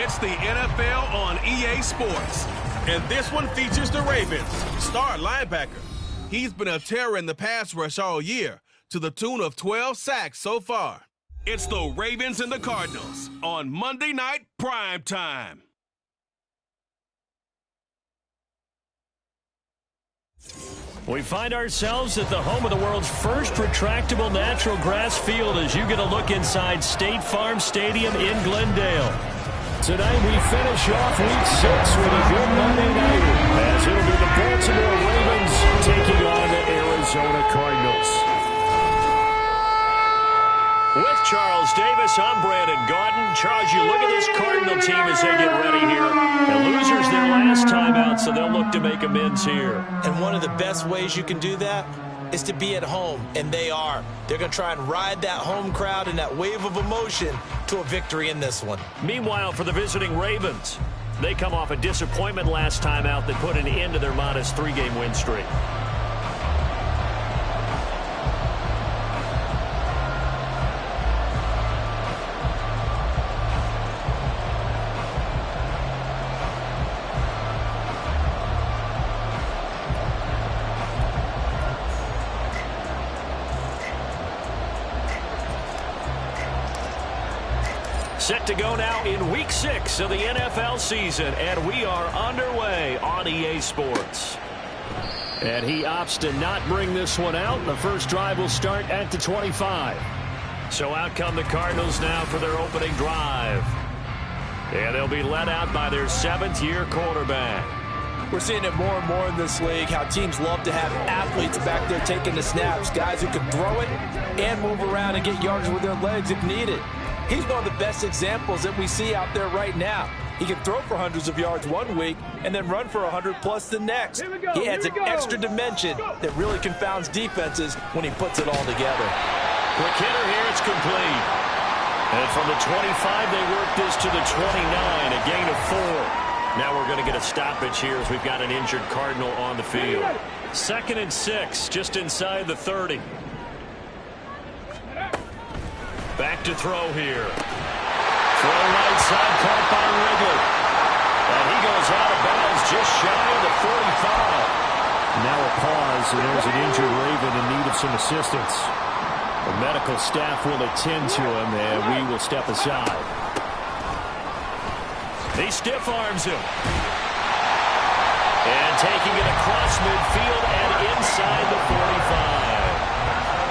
It's the NFL on EA Sports. And this one features the Ravens star linebacker. He's been a terror in the pass rush all year, to the tune of 12 sacks so far. It's the Ravens and the Cardinals on Monday Night Prime Time. We find ourselves at the home of the world's first retractable natural grass field as you get a look inside State Farm Stadium in Glendale. Tonight we finish off Week 6 with a good Monday nighter, as it'll be the Baltimore Ravens taking on the Arizona Cardinals. With Charles Davis, I'm Brandon Gaudin. Charles, you look at this Cardinal team as they get ready here. The losers their last time out, so they'll look to make amends here. And one of the best ways you can do that is to be at home, and they are. They're going to try and ride that home crowd and that wave of emotion to a victory in this one. Meanwhile, for the visiting Ravens, they come off a disappointment last time out that put an end to their modest 3-game win streak. Set to go now in Week 6 of the NFL season, and we are underway on EA Sports. And he opts to not bring this one out. The first drive will start at the 25. So out come the Cardinals now for their opening drive. And they'll be led out by their 7th-year quarterback. We're seeing it more and more in this league, how teams love to have athletes back there taking the snaps, guys who can throw it and move around and get yards with their legs if needed. He's one of the best examples that we see out there right now. He can throw for hundreds of yards one week and then run for 100+ the next. He adds an extra dimension that really confounds defenses when he puts it all together. Quick hitter here, it's complete. And from the 25, they work this to the 29, a gain of 4. Now we're going to get a stoppage here as we've got an injured Cardinal on the field. 2nd and 6, just inside the 30. Back to throw here. Throw right side, caught by Ridley. And he goes out of bounds just shy of the 45. Now a pause, and there's an injured Raven in need of some assistance. The medical staff will attend to him, and we will step aside. He stiff arms him. And taking it across midfield and inside the 45.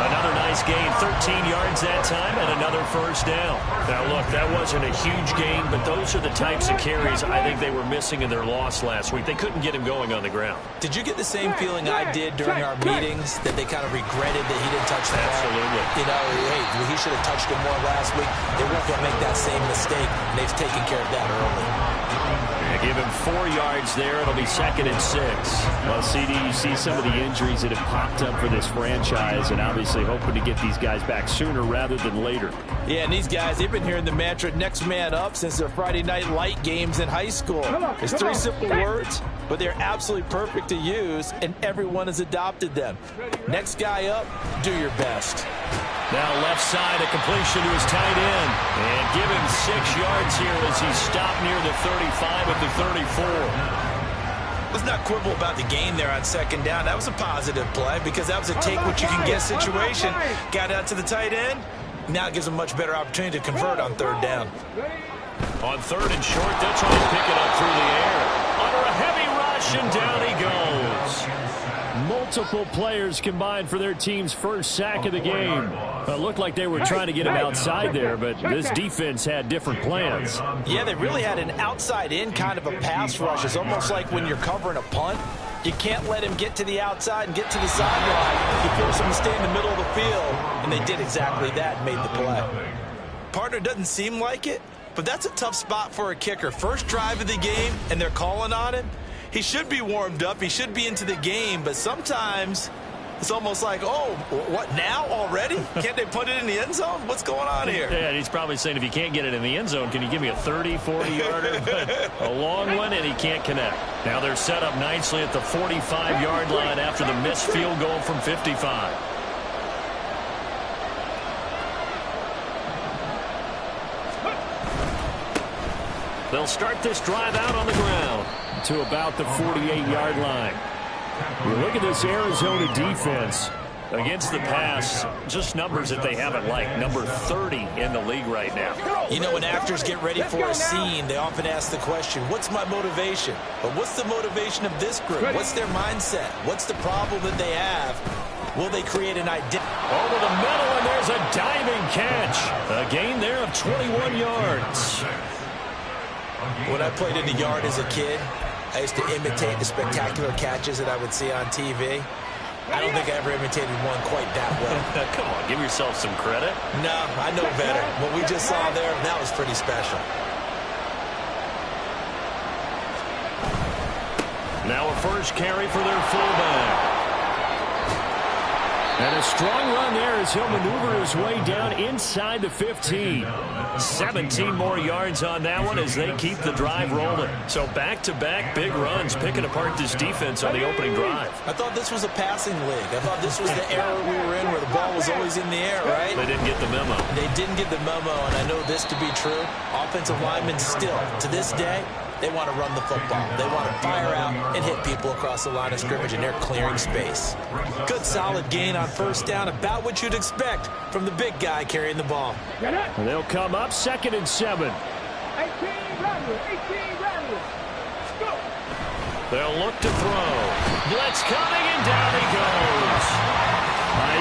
Another nice gain, 13 yards that time, and another first down. Now, look, that wasn't a huge gain, but those are the types of carries I think they were missing in their loss last week. They couldn't get him going on the ground. Did you get the same feeling I did during our meetings, that they kind of regretted that he didn't touch the ball? Absolutely. You know, hey, he should have touched it more last week. They weren't going to make that same mistake, and they've taken care of that early. Give him 4 yards there. It'll be 2nd and 6. Well, CD, you see some of the injuries that have popped up for this franchise, and obviously hoping to get these guys back sooner rather than later. Yeah, and these guys, they've been hearing the mantra, next man up, since their Friday night light games in high school. It's 3 simple words, but they're absolutely perfect to use, and everyone has adopted them. Next guy up, do your best. Now left side, a completion to his tight end. And give him 6 yards here as he stopped near the 35 at the 34. Let's not quibble about the gain there on 2nd down. That was a positive play because that was a take-what-you-can-get situation. Got out to the tight end. Now it gives him a much better opportunity to convert on 3rd down. On 3rd and short, they'll try to pick it up through the air. Under a heavy rush, and down he goes. Multiple players combined for their team's first sack of the game. It looked like they were trying to get him outside there, but this defense had different plans. Yeah, they really had an outside-in kind of a pass rush. It's almost like when you're covering a punt. You can't let him get to the outside and get to the sideline. You force him to stay in the middle of the field, and they did exactly that and made the play. Partner, doesn't seem like it, but that's a tough spot for a kicker. First drive of the game, and they're calling on him. He should be warmed up. He should be into the game, but sometimes it's almost like, oh, what now already? Can't they put it in the end zone? What's going on here? Yeah, and he's probably saying, if you can't get it in the end zone, can you give me a 30, 40-yarder? But a long one, and he can't connect. Now they're set up nicely at the 45-yard line after the missed field goal from 55. They'll start this drive out on the ground to about the 48-yard line. You look at this Arizona defense against the pass, just numbers that they haven't liked. Number 30 in the league right now. You know, when actors get ready for a scene, they often ask the question, what's my motivation? But what's the motivation of this group? What's their mindset? What's the problem that they have? Will they create an identity? Over the middle, and there's a diving catch. A gain there of 21 yards. When I played in the yard as a kid, I used to imitate the spectacular catches that I would see on TV. I don't think I ever imitated one quite that well. Come on, give yourself some credit. No, I know better. What we just saw there, that was pretty special. Now a first carry for their fullback. And a strong run there as he'll maneuver his way down inside the 15. 17 more yards on that one as they keep the drive rolling. So back-to-back big runs, picking apart this defense on the opening drive. I thought this was a passing league. I thought this was the era we were in where the ball was always in the air, right? They didn't get the memo. They didn't get the memo, and I know this to be true. Offensive linemen still, to this day, they want to run the football. They want to fire out and hit people across the line of scrimmage, and they're clearing space. Good, solid gain on first down, about what you'd expect from the big guy carrying the ball. And they'll come up 2nd and 7. 18 ready. Go. They'll look to throw. Blitz coming, and down he goes.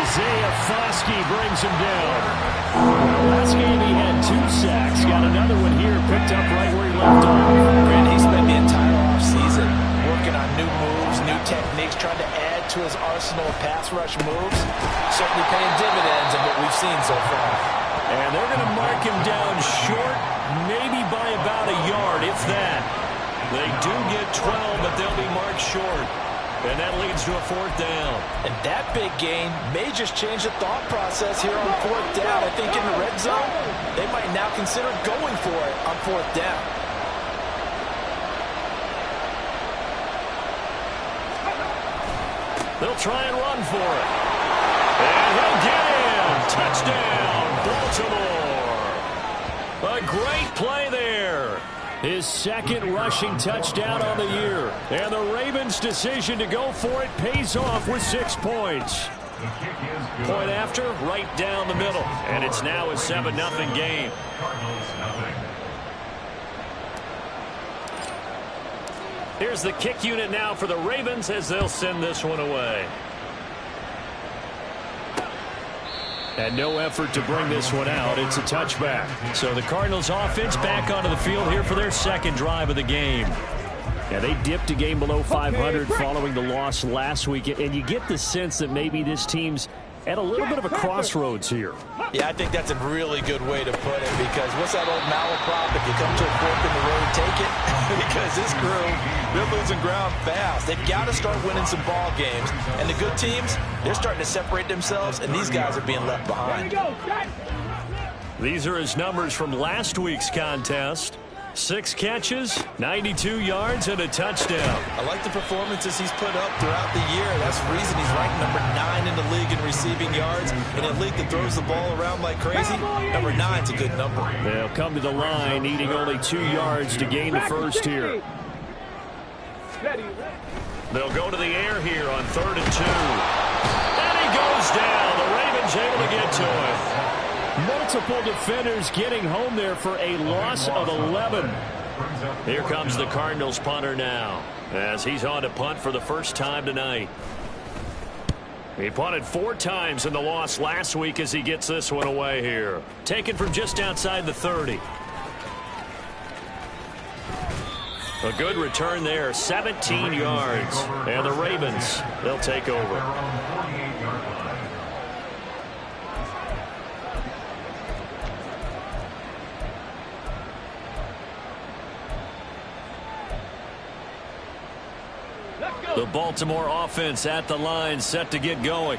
Isaiah Foskey brings him down. Last game he had 2 sacks. Got another one here, picked up right where he left off. He spent the entire offseason working on new moves, new techniques, trying to add to his arsenal of pass rush moves. Certainly paying dividends of what we've seen so far. And they're going to mark him down short, maybe by about a yard, if that. They do get 12, but they'll be marked short. And that leads to a 4th down. And that big gain may just change the thought process here on 4th down. I think in the red zone, they might now consider going for it on 4th down. They'll try and run for it. And he'll get in. Touchdown, Baltimore. A great play there. His 2nd rushing touchdown on the year. And the Ravens' decision to go for it pays off with 6 points. Point after, right down the middle. And it's now a 7-0 game. Here's the kick unit now for the Ravens as they'll send this one away. And no effort to bring this one out. It's a touchback. So the Cardinals offense back onto the field here for their 2nd drive of the game. Yeah, they dipped a game below 500 following the loss last week. And you get the sense that maybe this team's at a little bit of a crossroads here. Yeah, I think that's a really good way to put it, because what's that old malaprop? If you come to a fork in the road, take it. Because this crew, they're losing ground fast. They've got to start winning some ball games. And the good teams, they're starting to separate themselves, and these guys are being left behind. These are his numbers from last week's contest. 6 catches, 92 yards, and a touchdown. I like the performances he's put up throughout the year. That's the reason he's ranked number 9 in the league in receiving yards. In a league that throws the ball around like crazy, number 9's a good number. They'll come to the line, needing only 2 yards to gain the first here. They'll go to the air here on 3rd and 2. And he goes down. The Ravens able to get to it. Multiple defenders getting home there for a loss of 11. Here comes the Cardinals punter now, as he's on to punt for the first time tonight. He punted 4 times in the loss last week as he gets this one away here. Taken from just outside the 30. A good return there, 17 yards. And the Ravens, they'll take over. The Baltimore offense at the line, set to get going.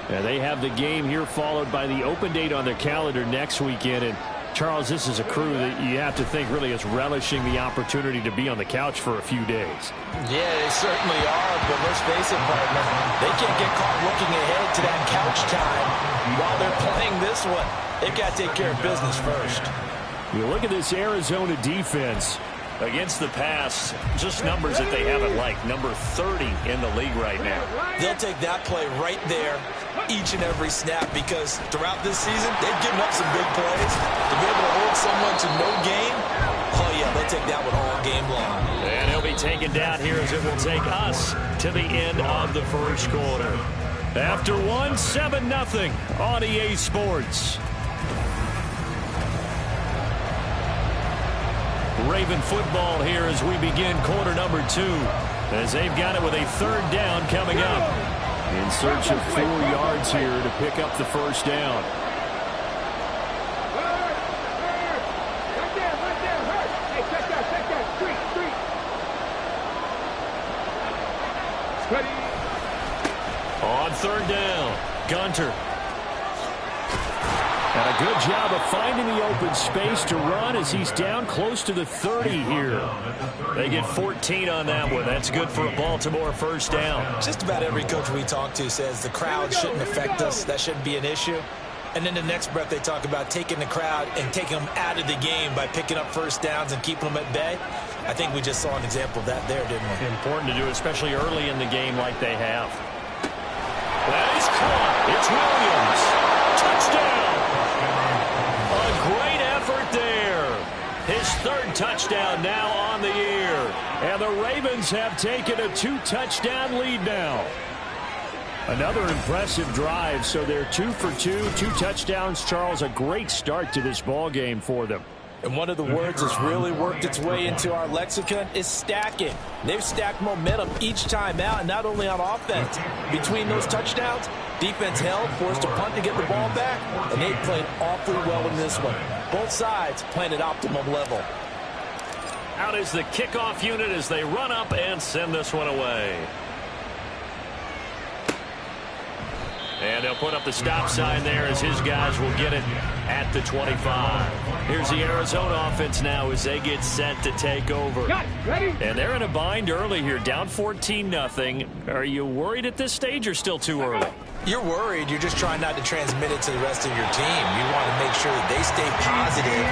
And they have the game here followed by the open date on their calendar next weekend. And Charles, this is a crew that you have to think really is relishing the opportunity to be on the couch for a few days. Yeah, they certainly are, but let's face it, partner, they can't get caught looking ahead to that couch time while they're playing this one. They've got to take care of business first. You look at this Arizona defense. Against the pass, just numbers that they haven't liked. Number 30 in the league right now. They'll take that play right there each and every snap because throughout this season, they've given up some big plays. To be able to hold someone to no gain, oh yeah, they'll take that one all game long. And he'll be taken down here as it will take us to the end of the first quarter. After one, 7-0 on EA Sports. Raven football here as we begin quarter number 2, as they've got it with a 3rd down coming up. In search of 4 yards here to pick up the first down. On 3rd down, Gunter. And a good job of finding the open space to run as he's down close to the 30 here. They get 14 on that one. That's good for a Baltimore first down. Just about every coach we talk to says the crowd shouldn't affect us. That shouldn't be an issue. And then the next breath they talk about taking the crowd and taking them out of the game by picking up first downs and keeping them at bay. I think we just saw an example of that there, didn't we? Important to do, especially early in the game like they have. That is caught. It's Williams. Touchdown. A great effort there. His 3rd touchdown now on the year. And the Ravens have taken a 2-touchdown lead now. Another impressive drive, so they're 2 for 2, 2 touchdowns. Charles, a great start to this ball game for them. And one of the words that's really worked its way into our lexicon is stacking. They've stacked momentum each time out, and not only on offense. Between those touchdowns, defense held, forced a punt to get the ball back, and they played awfully well in this one. Both sides playing at optimum level. Out is the kickoff unit as they run up and send this one away. And they'll put up the stop sign there as his guys will get it at the 25. Here's the Arizona offense now as they get set to take over. And they're in a bind early here, down 14-0. Are you worried at this stage or still too early? You're worried. You're just trying not to transmit it to the rest of your team. You want to make sure that they stay positive.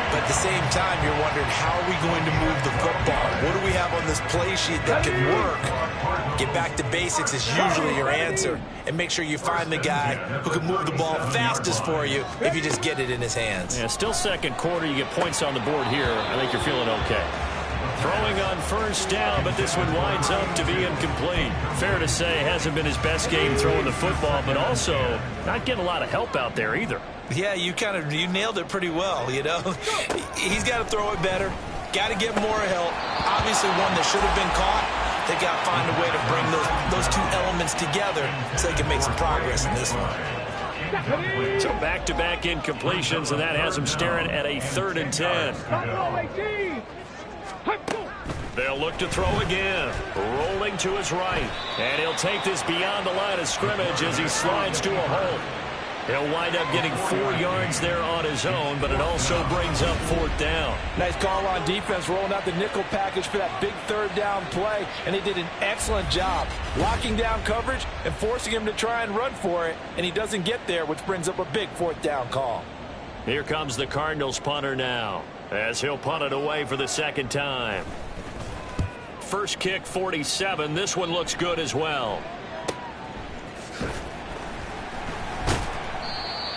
But at the same time, you're wondering, how are we going to move the football? What do we have on this play sheet that can work? Get back to basics is usually your answer. And make sure you find the guy who can move the ball fastest for you if you just get it in his hands. Yeah, still second quarter. You get points on the board here. I think you're feeling okay. Throwing on first down, but this one winds up to be incomplete. Fair to say, hasn't been his best game throwing the football, but also not getting a lot of help out there either. Yeah, you nailed it pretty well, you know. He's got to throw it better. Got to get more help. Obviously one that should have been caught. They got to find a way to bring those two elements together so they can make some progress in this one. So back-to-back incompletions, and that has them staring at a 3rd and 10. They'll look to throw again. Rolling to his right. And he'll take this beyond the line of scrimmage as he slides to a hole. He'll wind up getting 4 yards there on his own, but it also brings up 4th down. Nice call on defense, rolling out the nickel package for that big 3rd down play, and they did an excellent job locking down coverage and forcing him to try and run for it, and he doesn't get there, which brings up a big 4th down call. Here comes the Cardinals punter now, as he'll punt it away for the 2nd time. First kick, 47. This one looks good as well.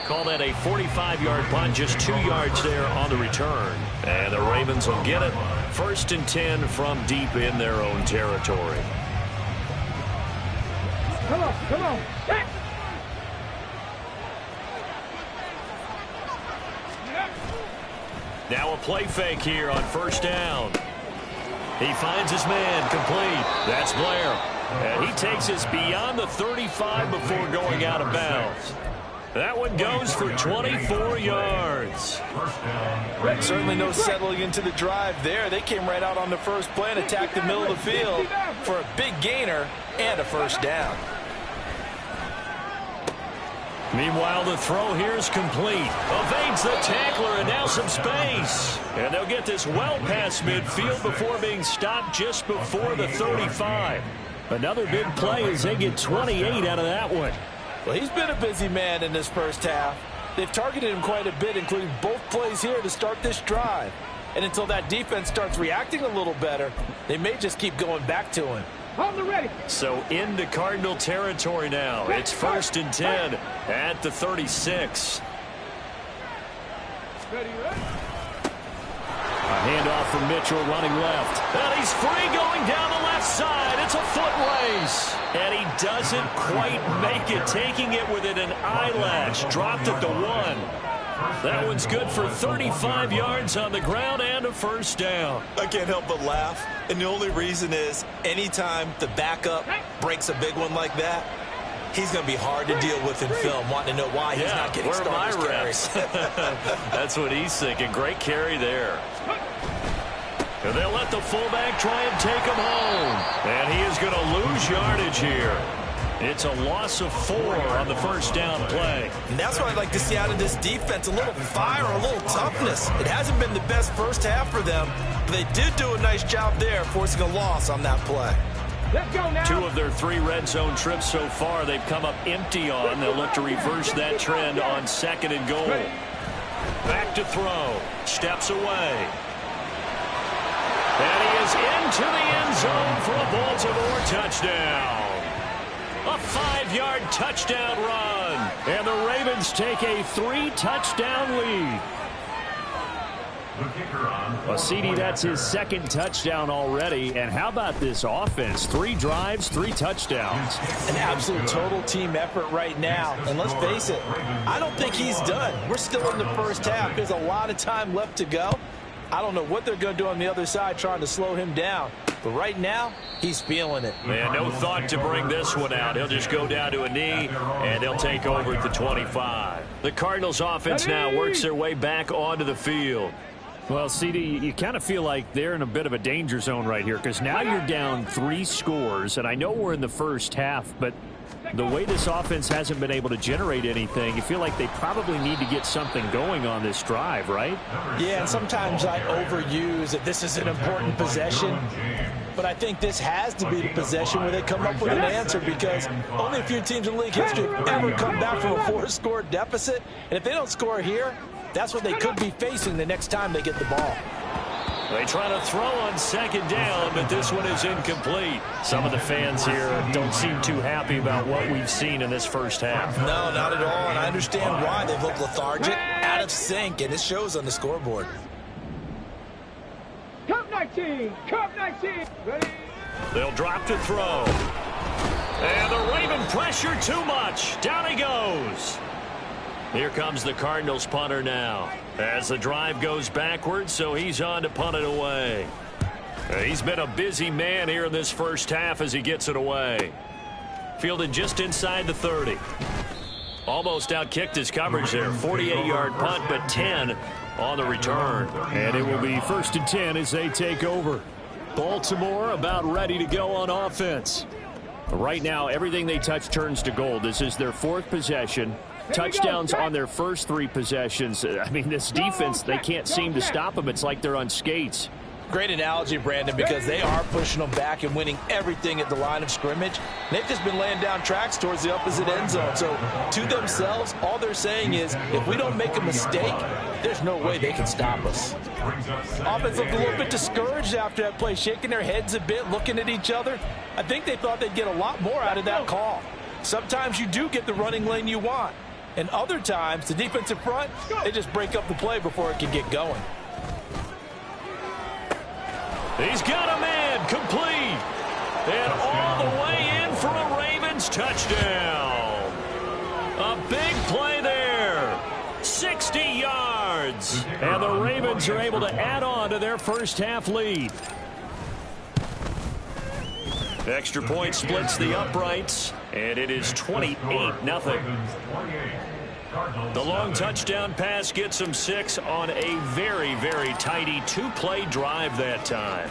Call that a 45-yard punt, just 2 yards there on the return. And the Ravens will get it. 1st and 10 from deep in their own territory. Come on. Back. Now a play fake here on 1st down. He finds his man, complete. That's Blair. And he takes us beyond the 35 before going out of bounds. That one goes for 24 yards. Certainly no settling into the drive there. They came right out on the first play and attacked the middle of the field for a big gainer and a 1st down. Meanwhile, the throw here is complete. Evades the tackler and now some space. And they'll get this well past midfield before being stopped just before the 35. Another big play as they get 28 out of that one. Well, he's been a busy man in this first half. They've targeted him quite a bit, including both plays here to start this drive. And until that defense starts reacting a little better, they may just keep going back to him. Hold the ready. So into Cardinal territory now. It's 1st and 10 at the 36. Ready, ready. A handoff from Mitchell running left. And he's free going down the left side. It's a foot race. And he doesn't quite make it, taking it within an eyelash. Dropped at the 1. That one's good for 35 yards on the ground and a first down. I can't help but laugh. And the only reason is anytime the backup breaks a big one like that, he's going to be hard to deal with in film, wanting to know why he's not getting starters carries. That's what he's thinking. Great carry there. And they'll let the fullback try and take him home. And he is going to lose yardage here. It's a loss of 4 on the first down play. And that's what I'd like to see out of this defense, a little fire, a little toughness. It hasn't been the best first half for them, but they did do a nice job there, forcing a loss on that play. Let's go now. 2 of their 3 red zone trips so far they've come up empty on. They'll look to reverse that trend on 2nd and goal. Back to throw. Steps away. And he is into the end zone for a Baltimore touchdown. A 5-yard touchdown run. And the Ravens take a 3-touchdown lead. Well, CD, that's his 2nd touchdown already. And how about this offense? 3 drives, 3 touchdowns. An absolute total team effort right now. And let's face it, I don't think he's done. We're still in the first half. There's a lot of time left to go. I don't know what they're going to do on the other side trying to slow him down. But right now, he's feeling it. Man, no thought to bring this one out. He'll just go down to a knee, and they'll take over at the 25. The Cardinals offense now works their way back onto the field. Well, CD, you kind of feel like they're in a bit of a danger zone right here because now you're down 3 scores, and I know we're in the first half, but the way this offense hasn't been able to generate anything, you feel like they probably need to get something going on this drive, right? Yeah, and sometimes I overuse that this is an important possession, but I think this has to be the possession where they come up with an answer because only a few teams in league history have ever come back from a 4-score deficit, and if they don't score here, that's what they could be facing the next time they get the ball. They try to throw on 2nd down, but this one is incomplete. Some of the fans here don't seem too happy about what we've seen in this first half. No, not at all, and I understand why. They've looked lethargic, out of sync, and it shows on the scoreboard. Cup 19. Cup 19. Ready. They'll drop to throw. And the Raven pressure too much. Down he goes. Here comes the Cardinals punter now. As the drive goes backwards, so he's on to punt it away. He's been a busy man here in this first half as he gets it away. Fielded just inside the 30. Almost outkicked his coverage there. 48-yard punt, but 10 on the return. And it will be 1st and 10 as they take over. Baltimore about ready to go on offense. Right now, everything they touch turns to gold. This is their 4th possession. Touchdowns on their first 3 possessions. I mean, this defense, they can't seem to stop them. It's like they're on skates. Great analogy, Brandon, because they are pushing them back and winning everything at the line of scrimmage. They've just been laying down tracks towards the opposite end zone. So to themselves, all they're saying is, if we don't make a mistake, there's no way they can stop us. Offense looked a little bit discouraged after that play, shaking their heads a bit, looking at each other. I think they thought they'd get a lot more out of that call. Sometimes you do get the running lane you want. And other times, the defensive front, they just break up the play before it can get going. He's got a man complete. And all the way in for a Ravens touchdown. A big play there. 60 yards. And the Ravens are able to add on to their first half lead. Extra point splits the uprights, and it is 28-0. The long touchdown pass gets them 6 on a very, very tidy 2-play drive that time.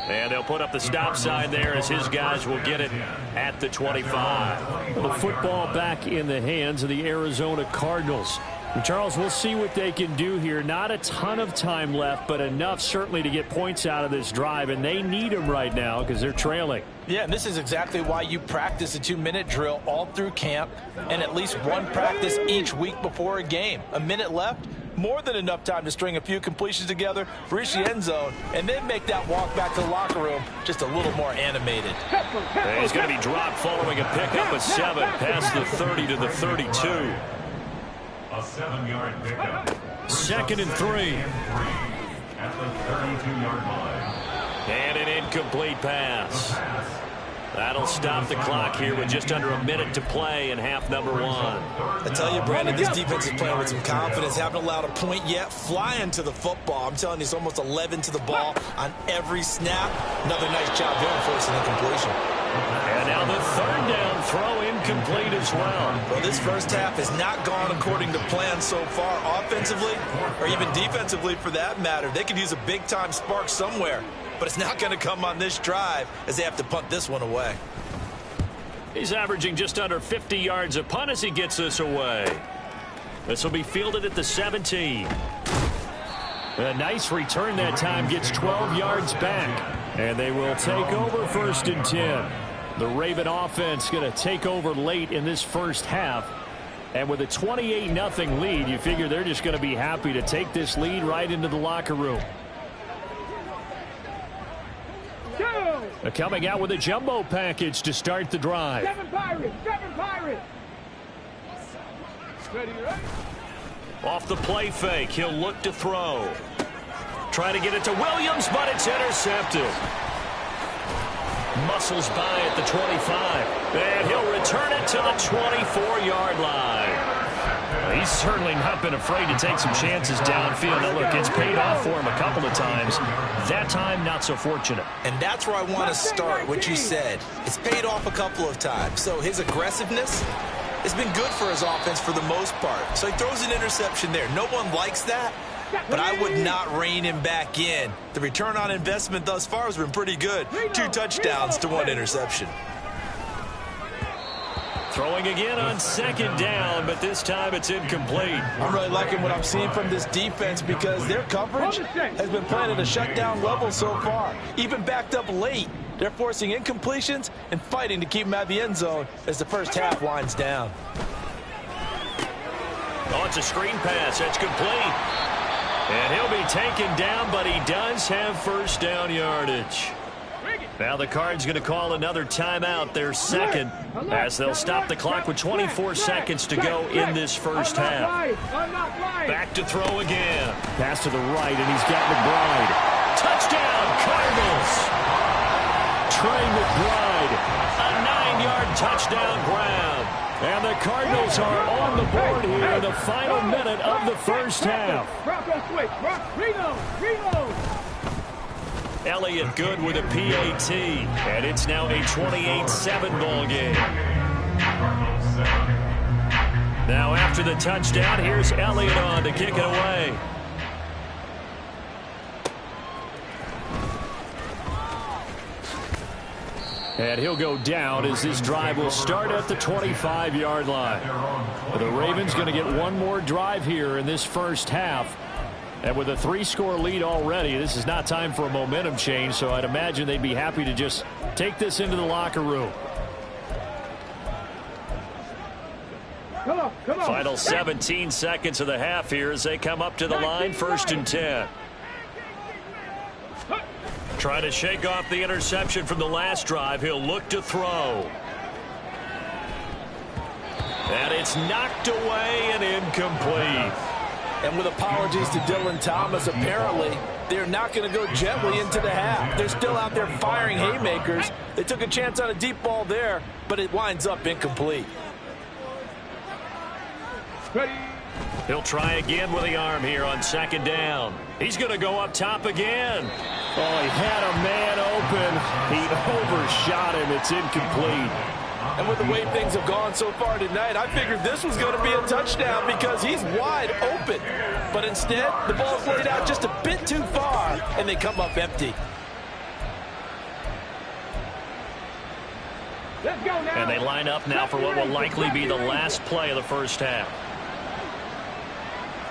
And they'll put up the stop sign there as his guys will get it at the 25. The football back in the hands of the Arizona Cardinals. Charles, we'll see what they can do here. Not a ton of time left, but enough certainly to get points out of this drive, and they need them right now because they're trailing. Yeah, and this is exactly why you practice a 2-minute drill all through camp and at least one practice each week before a game. A minute left, more than enough time to string a few completions together, reach the end zone, and then make that walk back to the locker room just a little more animated. And he's going to be dropped following a pickup of 7 past the 30 to the 32. A 7-yard pickup. 2nd and 3. At the 32-yard line. And an incomplete pass. That'll stop the clock here with just under a minute to play in half number 1. I tell you, Brandon, this defense is playing with some confidence. Haven't allowed a point yet. Flying to the football. I'm telling you, it's almost 11 to the ball on every snap. Another nice job there forcing incompletion. And now the 3rd down throw incomplete as well. Well, this first half has not gone according to plan so far, offensively or even defensively for that matter. They could use a big-time spark somewhere, but it's not going to come on this drive as they have to punt this one away. He's averaging just under 50 yards a punt as he gets this away. This will be fielded at the 17. A nice return that time, gets 12 yards back. And they will take over 1st and 10. The Raven offense going to take over late in this first half. And with a 28-0 lead, you figure they're just going to be happy to take this lead right into the locker room. They're coming out with a jumbo package to start the drive. 7 Pirates, 7 Pirates. Ready, right? Off the play fake, he'll look to throw. Try to get it to Williams, but it's intercepted. Muscles by at the 25. And he'll return it to the 24-yard line. He's certainly not been afraid to take some chances downfield. Now, look, it's paid off for him a couple of times. That time, not so fortunate. And that's where I want to start, what you said. It's paid off a couple of times. So his aggressiveness has been good for his offense for the most part. So he throws an interception there. No one likes that, but I would not rein him back in. The return on investment thus far has been pretty good. 2 touchdowns to 1 interception. Throwing again on 2nd down, but this time it's incomplete. I'm really liking what I'm seeing from this defense because their coverage has been playing at a shutdown level so far. Even backed up late, they're forcing incompletions and fighting to keep them out of the end zone as the first half winds down. Oh, it's a screen pass. That's complete. And he'll be taken down, but he does have 1st down yardage. Now the Cards going to call another timeout, their 2nd, as they'll stop the clock with 24 seconds to go in this first half. Back to throw again. Pass to the right, and he's got McBride. Touchdown, Cardinals! Trey McBride, a 9-yard touchdown grab. And the Cardinals are on the board here in the final minute of the first half. Elliott good with a PAT, and it's now a 28-7 ball game. Now after the touchdown, here's Elliott on to kick it away. And he'll go down as this drive will start at the 25-yard line. The Ravens going to get one more drive here in this first half. And with a 3-score lead already, this is not time for a momentum change, so I'd imagine they'd be happy to just take this into the locker room. Come on. Final 17 seconds of the half here as they come up to the line, 1st and 10. Trying to shake off the interception from the last drive. He'll look to throw. And it's knocked away and incomplete. And with apologies to Dylan Thomas, apparently they're not going to go gently into the half. They're still out there firing haymakers. They took a chance on a deep ball there, but it winds up incomplete. He'll try again with the arm here on 2nd down. He's going to go up top again. Oh, he had a man open. He overshot him. It's incomplete. And with the way things have gone so far tonight, I figured this was going to be a touchdown because he's wide open. But instead, the ball's laid out just a bit too far, and they come up empty. Let's go now. And they line up now for what will likely be the last play of the first half.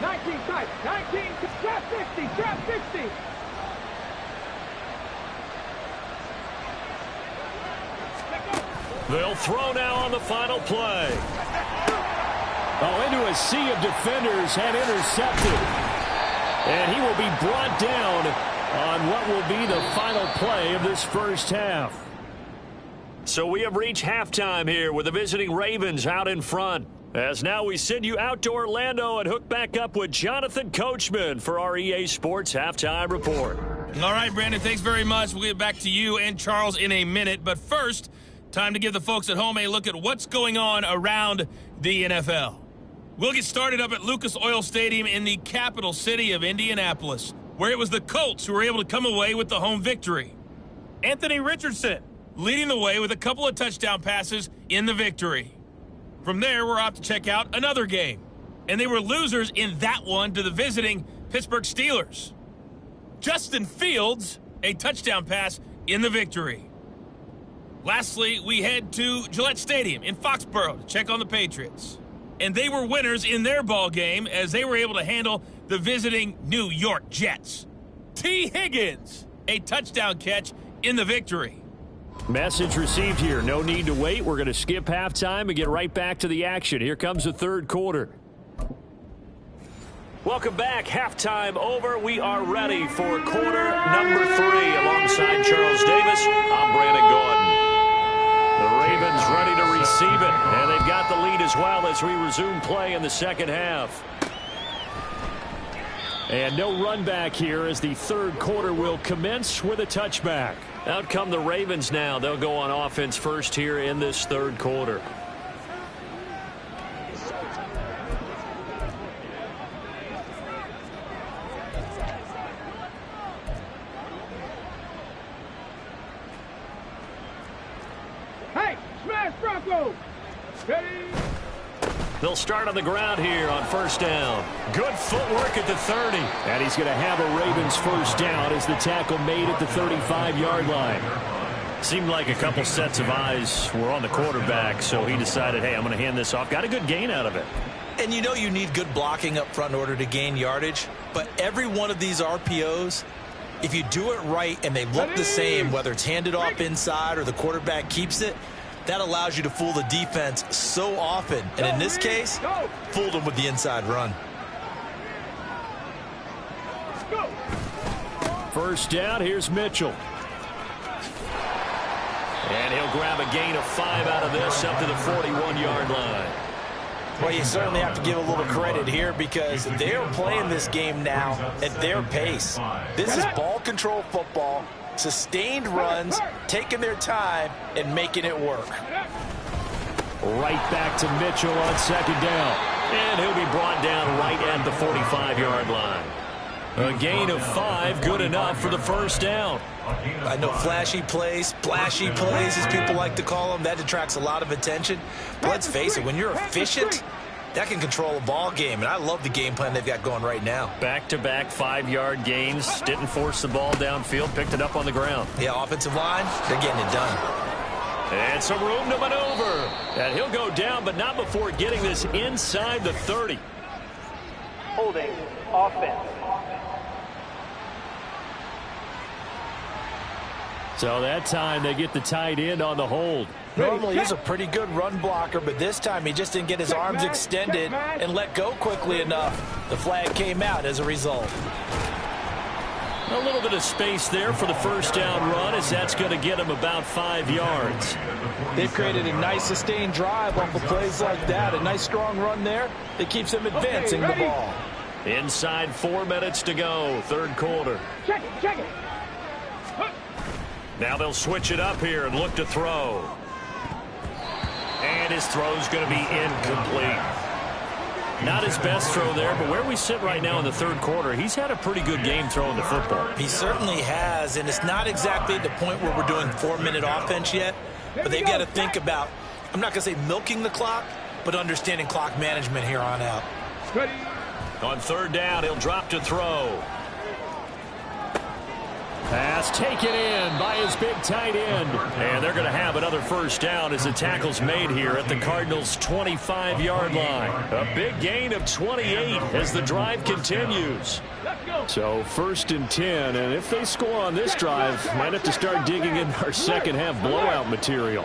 19 tight. 19. Trap 60. Trap 60. They'll throw now on the final play. Oh, into a sea of defenders and intercepted. And he will be brought down on what will be the final play of this first half. So we have reached halftime here with the visiting Ravens out in front. As now we send you out to Orlando and hook back up with Jonathan Coachman for our EA Sports Halftime Report. All right, Brandon, thanks very much. We'll get back to you and Charles in a minute. But first, time to give the folks at home a look at what's going on around the NFL. We'll get started up at Lucas Oil Stadium in the capital city of Indianapolis, where it was the Colts who were able to come away with the home victory. Anthony Richardson leading the way with a couple of touchdown passes in the victory. From there, we're off to check out another game. And they were losers in that one to the visiting Pittsburgh Steelers. Justin Fields, a touchdown pass in the victory. Lastly, we head to Gillette Stadium in Foxborough to check on the Patriots. And they were winners in their ball game as they were able to handle the visiting New York Jets. T. Higgins, a touchdown catch in the victory. Message received here. No need to wait. We're going to skip halftime and get right back to the action. Here comes the third quarter. Welcome back. Halftime over. We are ready for quarter number 3. Alongside Charles Davis, I'm Brandon Gordon. The Ravens ready to receive it, and they've got the lead as well as we resume play in the second half. And no run back here as the third quarter will commence with a touchback. Out come the Ravens now. They'll go on offense first here in this third quarter. Hey, smash Bronco. Ready? They'll start on the ground here on first down. Good footwork at the 30. And he's going to have a Ravens first down as the tackle made at the 35-yard line. Seemed like a couple sets of eyes were on the quarterback, so he decided, hey, I'm going to hand this off. Got a good gain out of it. And you know you need good blocking up front in order to gain yardage. But every one of these RPOs, if you do it right and they look the same, whether it's handed off inside or the quarterback keeps it, that allows you to fool the defense so often. And in this case, fooled them with the inside run. First down, here's Mitchell. And he'll grab a gain of 5 out of this up to the 41-yard line. Well, you certainly have to give a little credit here because they're playing this game now at their pace. This is ball control football. Sustained runs, taking their time, and making it work. Right back to Mitchell on second down. And he'll be brought down right at the 45-yard line. A gain of 5, good enough for the first down. I know flashy plays, splashy plays, as people like to call them, that attracts a lot of attention. But let's face it, when you're efficient, that can control a ball game, and I love the game plan they've got going right now. Back-to-back 5-yard gains. Didn't force the ball downfield. Picked it up on the ground. Yeah, offensive line, they're getting it done. And some room to maneuver. And he'll go down, but not before getting this inside the 30. Holding offense. So that time they get the tight end on the hold. Normally he's a pretty good run blocker, but this time he just didn't get his arms extended and let go quickly enough. The flag came out as a result. A little bit of space there for the first down run as that's going to get him about 5 yards. They've created a nice sustained drive off of plays like that. A nice strong run there that keeps them advancing the ball. Inside 4 minutes to go, third quarter. Check it, check it. Now they'll switch it up here and look to throw. And his throw's going to be incomplete. Not his best throw there, but where we sit right now in the third quarter, he's had a pretty good game throwing the football. He certainly has, and it's not exactly at the point where we're doing 4-minute offense yet, but they've got to think about, I'm not going to say milking the clock, but understanding clock management here on out. On third down, he'll drop to throw. Pass taken in by his big tight end. And they're going to have another first down as the tackle's made here at the Cardinals' 25-yard line. A big gain of 28 as the drive continues. So 1st and 10, and if they score on this drive, might have to start digging in our second half blowout material.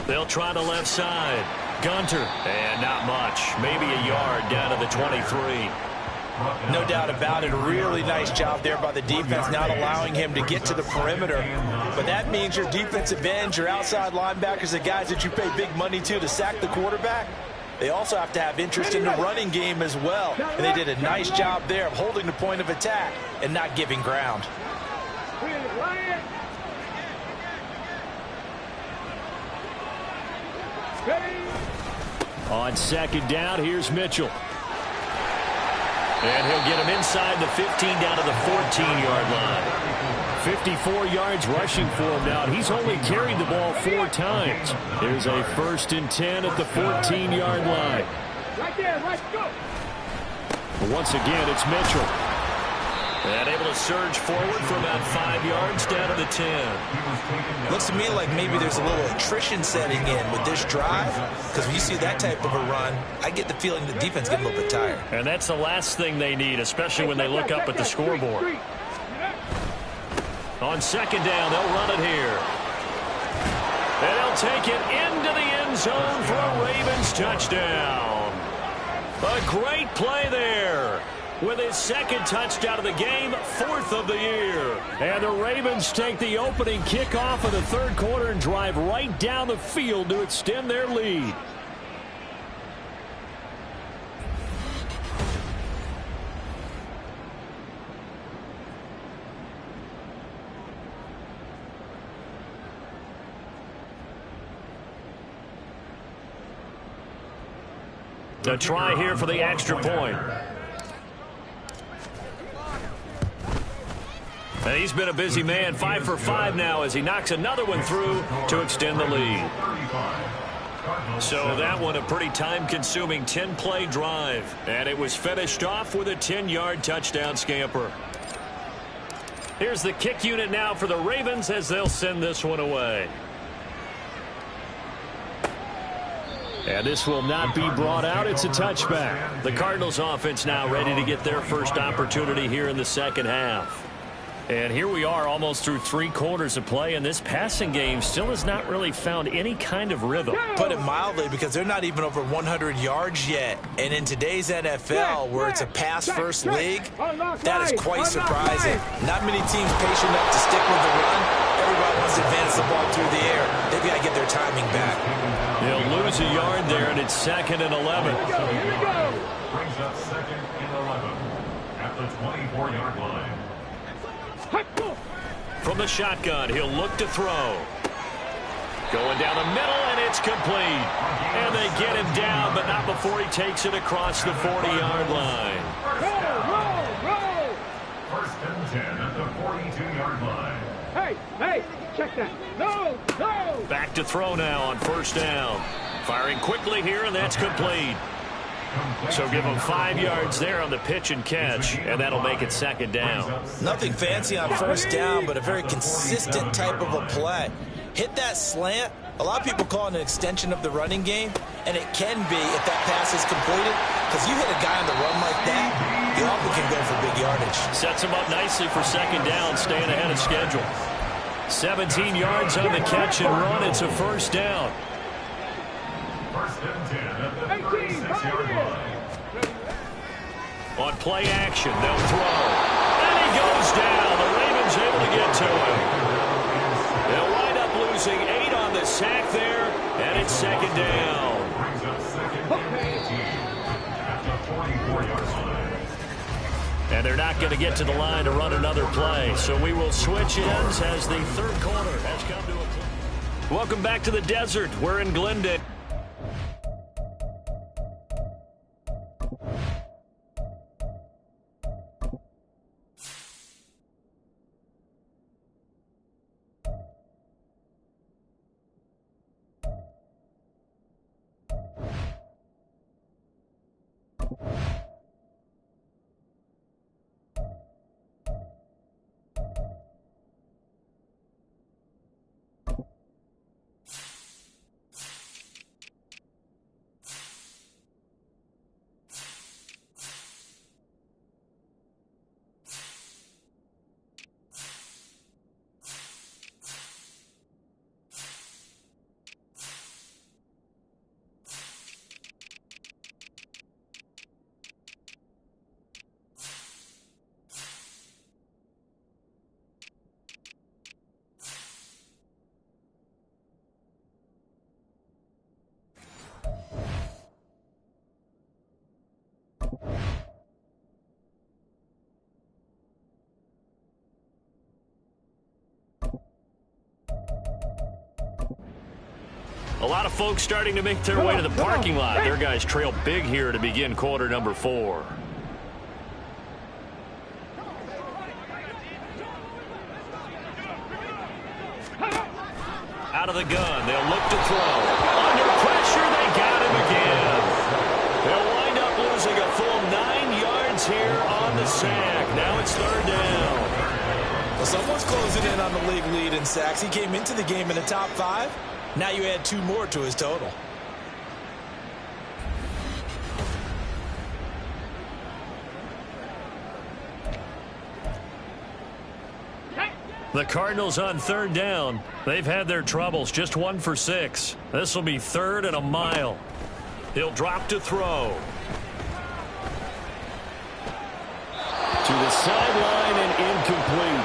They'll try the left side. Gunter, and not much. Maybe a yard down to the 23. No doubt about it. A really nice job there by the defense, not allowing him to get to the perimeter. But that means your defensive ends, your outside linebackers, the guys that you pay big money to sack the quarterback, they also have to have interest in the running game as well. And they did a nice job there of holding the point of attack and not giving ground. On 2nd down, here's Mitchell. And he'll get him inside the 15 down to the 14-yard line. 54 yards rushing for him now, and he's only carried the ball 4 times. Here's a 1st and 10 at the 14-yard line. Right there, right, go. But once again, it's Mitchell. And able to surge forward for about 5 yards down to the 10. Looks to me like maybe there's a little attrition setting in with this drive, because when you see that type of a run, I get the feeling the defense gets a little bit tired. And that's the last thing they need, especially when they look up at the scoreboard. On 2nd down, they'll run it here. And they'll take it into the end zone for a Ravens touchdown. A great play there. With his 2nd touchdown of the game, 4th of the year. And the Ravens take the opening kickoff of the 3rd quarter and drive right down the field to extend their lead. A try here for the extra point. And he's been a busy man, 5 for 5 now as he knocks another one through to extend the lead. So that one a pretty time-consuming 10-play drive. And it was finished off with a 10-yard touchdown scamper. Here's the kick unit now for the Ravens as they'll send this one away. And this will not be brought out. It's a touchback. The Cardinals offense now ready to get their first opportunity here in the second half. And here we are almost through 3 quarters of play, and this passing game still has not really found any kind of rhythm. Put it mildly, because they're not even over 100 yards yet. And in today's NFL, where it's a pass-first league, that is quite surprising. Not many teams patient enough to stick with the run. Everybody wants to advance the ball through the air. They've got to get their timing back. They'll lose a yard there, and it's 2nd and 11. Brings up 2nd and 11 at the 24-yard line. From the shotgun, he'll look to throw. Going down the middle, and it's complete. And they get him down, but not before he takes it across the 40-yard line. Roll. 1st and 10 at the 42-yard line. Hey, check that. No. Back to throw now on 1st down. Firing quickly here, and that's complete. So give him 5 yards there on the pitch and catch, and that'll make it 2nd down. Nothing fancy on 1st down, but a very consistent type of a play. Hit that slant. A lot of people call it an extension of the running game, and it can be if that pass is completed, because you hit a guy on the run like that, you often can go for big yardage. Sets him up nicely for 2nd down, staying ahead of schedule. 17 yards on the catch and run. It's a 1st down. 1st and 10 at the 36-yard line. On play action, they'll throw. And he goes down. The Ravens able to get to him. They'll wind up losing 8 on the sack there, and it's 2nd down. Brings up 2nd and 18 at the 44-yard line. And they're not going to get to the line to run another play, so we will switch ends as the 3rd quarter has come to a close. Welcome back to the desert. We're in Glendale. A lot of folks starting to make their way to the parking lot. Their guys trail big here to begin quarter number 4. Out of the gun, they'll look to throw. Under pressure, they got him again. They'll wind up losing a full 9 yards here on the sack. Now it's 3rd down. Well, someone's closing in on the league lead in sacks. He came into the game in the top 5. Now you add 2 more to his total. The Cardinals on 3rd down. They've had their troubles, just 1 for 6. This will be 3rd and a mile. He'll drop to throw. To the sideline and incomplete.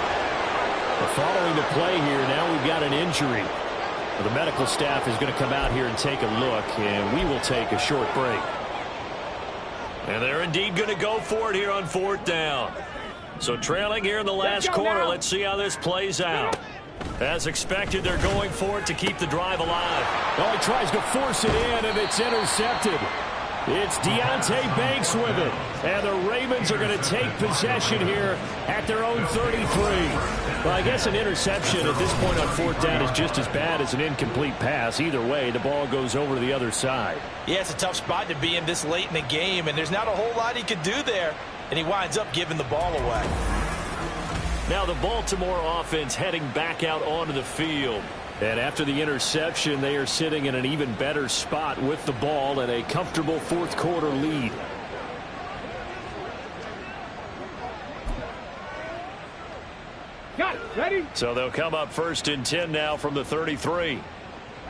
Following the play here, now we've got an injury. The medical staff is going to come out here and take a look, and we will take a short break. And they're indeed going to go for it here on 4th down. So trailing here in the last quarter, let's see how this plays out. As expected, they're going for it to keep the drive alive. Oh, he tries to force it in, and it's intercepted. It's Deontay Banks with it. And the Ravens are going to take possession here at their own 33. Well, I guess an interception at this point on 4th down is just as bad as an incomplete pass. Either way, the ball goes over to the other side. Yeah, it's a tough spot to be in this late in the game, and there's not a whole lot he could do there. And he winds up giving the ball away. Now the Baltimore offense heading back out onto the field. And after the interception, they are sitting in an even better spot with the ball and a comfortable 4th quarter lead. Got it. Ready? So they'll come up 1st and 10 now from the 33.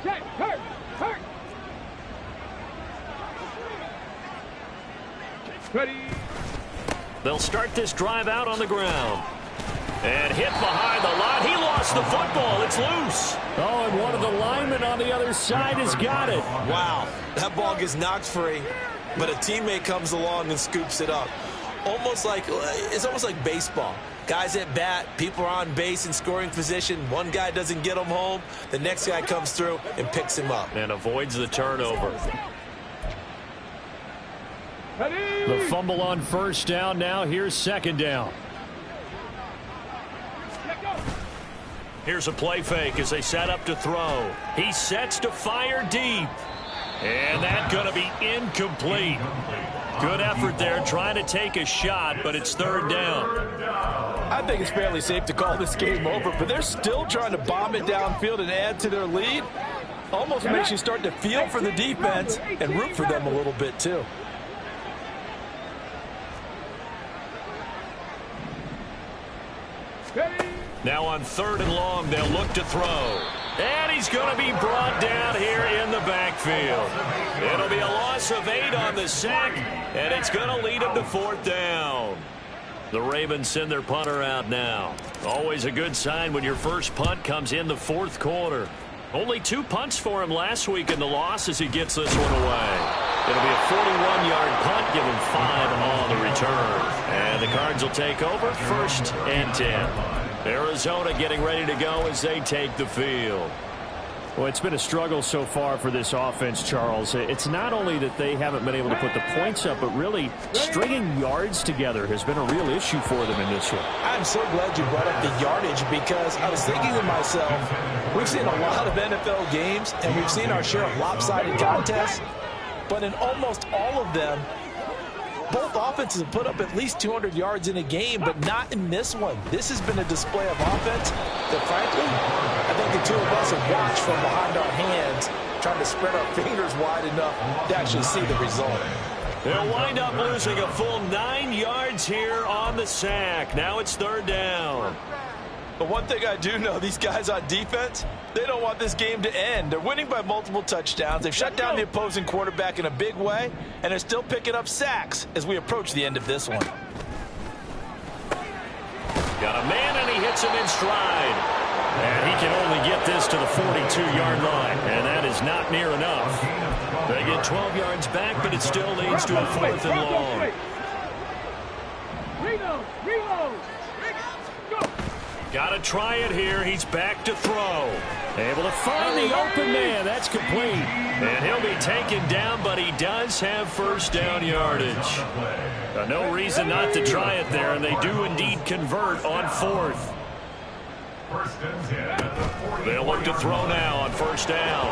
Check. Hurt. Ready? They'll start this drive out on the ground. And hit behind the line. He lost the football. It's loose. Oh, and one of the linemen on the other side has got it. Wow, that ball gets knocked free, but a teammate comes along and scoops it up. It's almost like baseball. Guys at bat, people are on base in scoring position. One guy doesn't get him home. The next guy comes through and picks him up. And avoids the turnover. Ready? The fumble on 1st down. Now here's 2nd down. Here's a play fake as they set up to throw. He sets to fire deep. And that's going to be incomplete. Good effort there trying to take a shot, but it's 3rd down. I think it's fairly safe to call this game over, but they're still trying to bomb it downfield and add to their lead. Almost makes you start to feel for the defense and root for them a little bit too. Now on 3rd and long, they'll look to throw. And he's going to be brought down here in the backfield. It'll be a loss of 8 on the sack, and it's going to lead him to 4th down. The Ravens send their punter out now. Always a good sign when your first punt comes in the 4th quarter. Only 2 punts for him last week in the loss as he gets this one away. It'll be a 41-yard punt, give him 5 on the return. And the Cards will take over 1st and 10. Arizona getting ready to go as they take the field. Well, it's been a struggle so far for this offense, Charles. It's not only that they haven't been able to put the points up, but really stringing yards together has been a real issue for them in this one. I'm so glad you brought up the yardage because I was thinking to myself, we've seen a lot of NFL games and we've seen our share of lopsided contests, but in almost all of them, both offenses have put up at least 200 yards in a game, but not in this one. This has been a display of offense that, frankly, I think the two of us have watched from behind our hands, trying to spread our fingers wide enough to actually see the result. They'll wind up losing a full 9 yards here on the sack. Now it's 3rd down. But one thing I do know, these guys on defense, they don't want this game to end. They're winning by multiple touchdowns. They've shut down the opposing quarterback in a big way, and they're still picking up sacks as we approach the end of this one. Got a man, and he hits him in stride. And he can only get this to the 42-yard line, and that is not near enough. They get 12 yards back, but it still leads to a 4th and long. Reload. Go. Got to try it here. He's back to throw. Able to find the open man. That's complete. And he'll be taken down, but he does have first down yardage. No reason not to try it there, and they do indeed convert on fourth. They'll look to throw now on first down.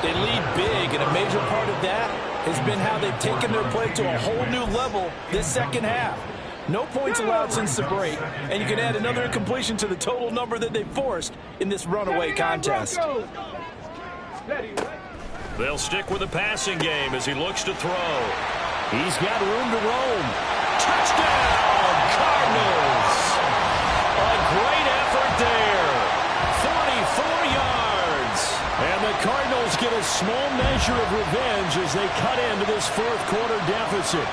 They lead big, and a major part of that has been how they've taken their play to a whole new level this second half. No points allowed since the break, and you can add another incompletion to the total number that they forced in this runaway contest. They'll stick with the passing game as he looks to throw. He's got room to roam. Touchdown, Cardinals! A great effort there. 44 yards. And the Cardinals get a small measure of revenge as they cut into this fourth quarter deficit.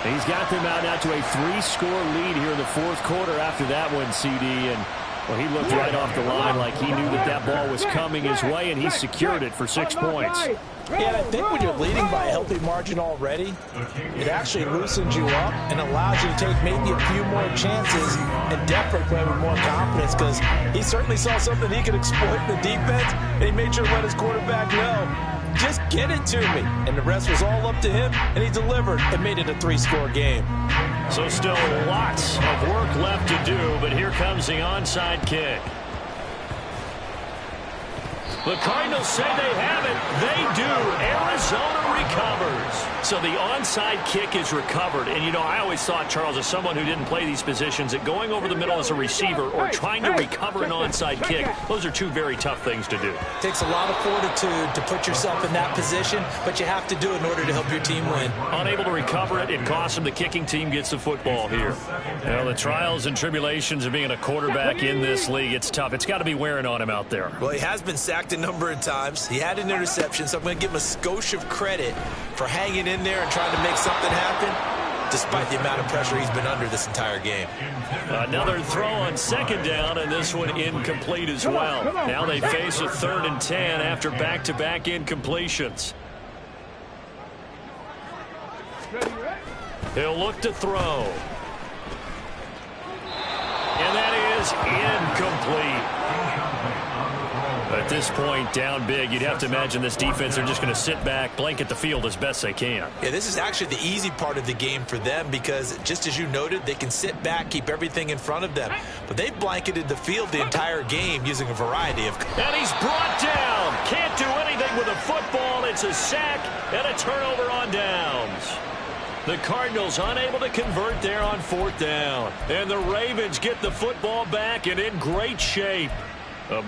He's got them out now to a 3-score lead here in the fourth quarter after that one, CD. And well, he looked right off the line like he knew that that ball was coming his way, and he secured it for 6 points. Yeah, I think when you're leading by a healthy margin already, it actually loosens you up and allows you to take maybe a few more chances and definitely play with more confidence, because he certainly saw something he could exploit in the defense, and he made sure to let his quarterback know, just get it to me. And the rest was all up to him, and he delivered and made it a 3-score game. So still lots of work left to do, but here comes the onside kick. The Cardinals say they have it. They do. Arizona recovers. So the onside kick is recovered. And, you know, I always thought, Charles, as someone who didn't play these positions, that going over the middle as a receiver or trying to recover an onside kick, those are two very tough things to do. It takes a lot of fortitude to put yourself in that position, but you have to do it in order to help your team win. Unable to recover it, it costs them. The kicking team gets the football here. Well, the trials and tribulations of being a quarterback in this league, it's tough. It's got to be wearing on him out there. Well, he has been sacked a number of times. He had an interception, so I'm going to give him a skosh of credit for hanging in there and trying to make something happen, despite the amount of pressure he's been under this entire game. Another throw on second down, and this one incomplete as well. Now they face a 3rd and 10 after back-to-back incompletions. He'll look to throw. And that is incomplete. At this point, down big, you'd have to imagine this defense, they're just going to sit back, blanket the field as best they can. Yeah, this is actually the easy part of the game for them because, just as you noted, they can sit back, keep everything in front of them. But they've blanketed the field the entire game using a variety of... And he's brought down. Can't do anything with a football. It's a sack and a turnover on downs. The Cardinals unable to convert there on 4th down. And the Ravens get the football back and in great shape.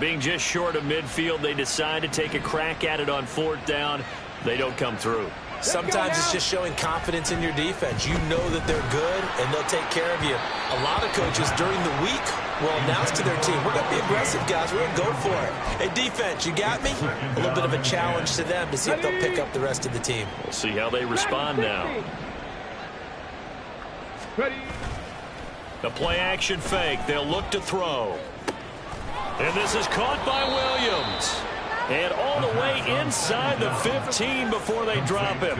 Being just short of midfield, they decide to take a crack at it on 4th down. They don't come through. Sometimes it's just showing confidence in your defense. You know that they're good, and they'll take care of you. A lot of coaches during the week will announce to their team, we're going to be aggressive, guys. We're going to go for it. Hey, defense, you got me? A little bit of a challenge to them to see if they'll pick up the rest of the team. We'll see how they respond now. The play-action fake. They'll look to throw. And this is caught by Williams. And all the way inside the 15 before they drop him.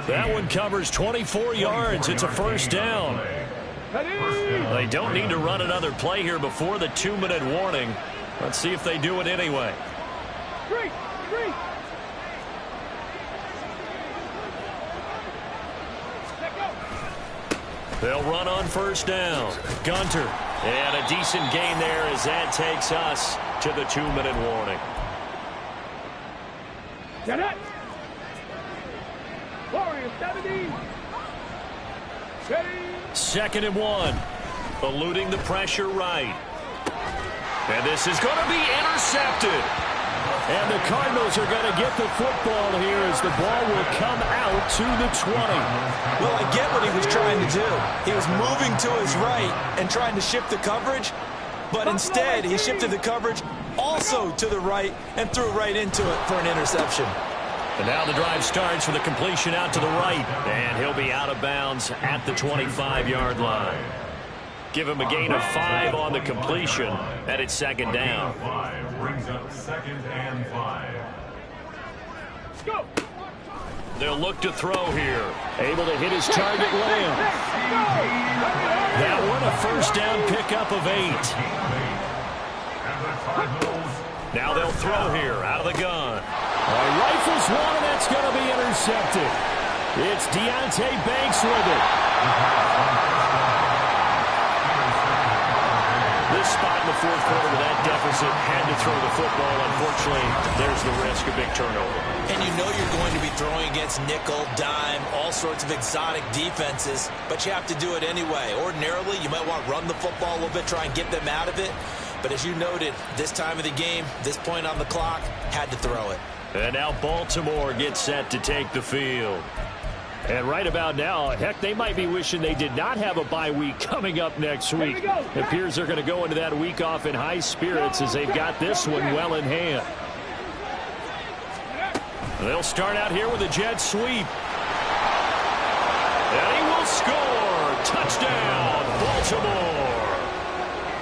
That one covers 24 yards. It's a 1st down. They don't need to run another play here before the 2-minute warning. Let's see if they do it anyway. They'll run on 1st down. Gunter. And a decent gain there as that takes us to the 2-minute warning. Get it! Warriors 70. Ready. 2nd and 1. Eluding the pressure right. And this is going to be intercepted. And the Cardinals are going to get the football here as the ball will come out to the 20. Well, I get what he was trying to do. He was moving to his right and trying to shift the coverage, but instead he shifted the coverage also to the right and threw right into it for an interception. And now the drive starts with a completion out to the right. And he'll be out of bounds at the 25-yard line. Give him a gain of 5 on the completion, and it's 2nd down. 5 brings up 2nd and 5. Go. They'll look to throw here. Able to hit his target, Lamb. That one a first down pickup of 8. Now they'll throw here out of the gun. Rifles one, and that's going to be intercepted. It's Deontay Banks with it. This spot in the fourth quarter with that deficit had to throw the football. Unfortunately, there's the risk of big turnover. And you know you're going to be throwing against nickel, dime, all sorts of exotic defenses, but you have to do it anyway. Ordinarily, you might want to run the football a little bit, try and get them out of it. But as you noted, this time of the game, this point on the clock, had to throw it. And now Baltimore gets set to take the field. And right about now, heck, they might be wishing they did not have a bye week coming up next week. It appears they're going to go into that week off in high spirits as they've got this one well in hand. They'll start out here with a jet sweep. And he will score. Touchdown, Baltimore.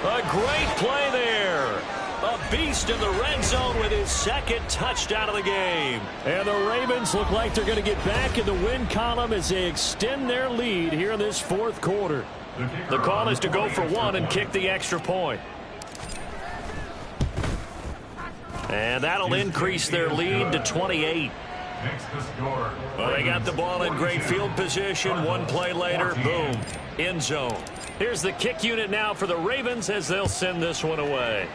A great play there. A beast in the red zone with his second touchdown of the game. And the Ravens look like they're going to get back in the win column as they extend their lead here in this fourth quarter. The call is to go for one and kick the extra point. And that'll increase their lead to 28. Well, they got the ball in great field position. One play later, boom, end zone. Here's the kick unit now for the Ravens as they'll send this one away.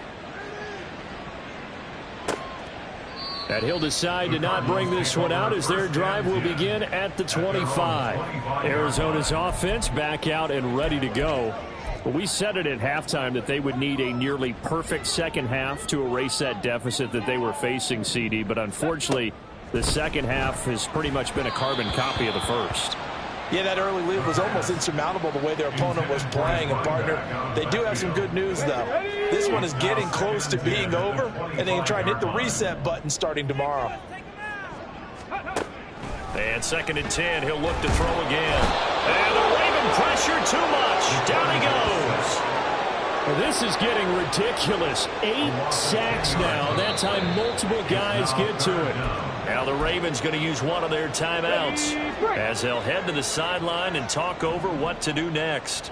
And he'll decide to not bring this one out as their drive will begin at the 25. Arizona's offense back out and ready to go. But we said it at halftime that they would need a nearly perfect second half to erase that deficit that they were facing, CD. But unfortunately, the second half has pretty much been a carbon copy of the first. Yeah, that early lead was almost insurmountable the way their opponent was playing. And, partner, they do have some good news, though. This one is getting close to being over, and they can try and hit the reset button starting tomorrow. And 2nd and 10, he'll look to throw again. And the Raven pressure too much. Down he goes. Well, this is getting ridiculous. 8 sacks now. That time multiple guys get to it. Now the Ravens going to use one of their timeouts as they'll head to the sideline and talk over what to do next.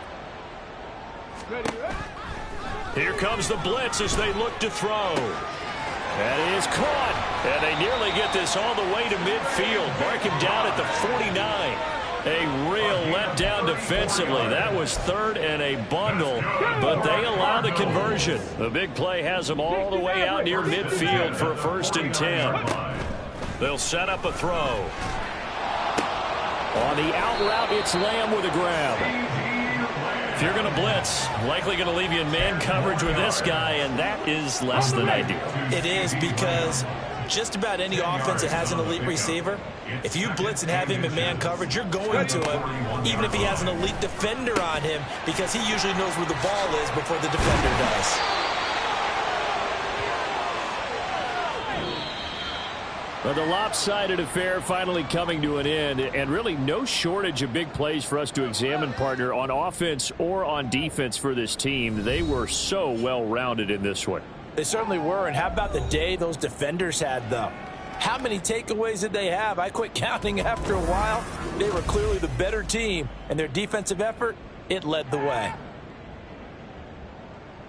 Here comes the blitz as they look to throw. That is caught. And they nearly get this all the way to midfield. Mark him down at the 49. A real letdown defensively. That was 3rd and a bundle, but they allow the conversion. The big play has them all the way out near midfield for a 1st and 10. They'll set up a throw. On the out route, it's Lamb with a grab. If you're going to blitz, likely going to leave you in man coverage with this guy, and that is less than ideal. It is, because just about any offense that has an elite receiver, if you blitz and have him in man coverage, you're going to him, even if he has an elite defender on him, because he usually knows where the ball is before the defender does. Well, the lopsided affair finally coming to an end, and really no shortage of big plays for us to examine, partner, on offense or on defense for this team. They were so well-rounded in this one. They certainly were, and how about the day those defenders had, though? How many takeaways did they have? I quit counting after a while. They were clearly the better team, and their defensive effort, it led the way.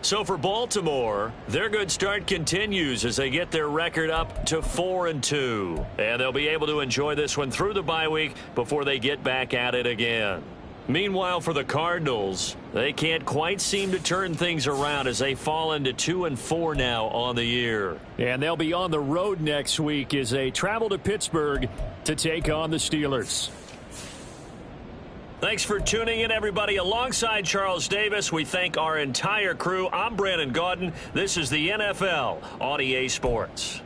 So for Baltimore, their good start continues as they get their record up to 4-2. And they'll be able to enjoy this one through the bye week before they get back at it again. Meanwhile, for the Cardinals, they can't quite seem to turn things around as they fall into 2-4 now on the year. And they'll be on the road next week as they travel to Pittsburgh to take on the Steelers. Thanks for tuning in, everybody. Alongside Charles Davis, we thank our entire crew. I'm Brandon Gaudin. This is the NFL on EA Sports.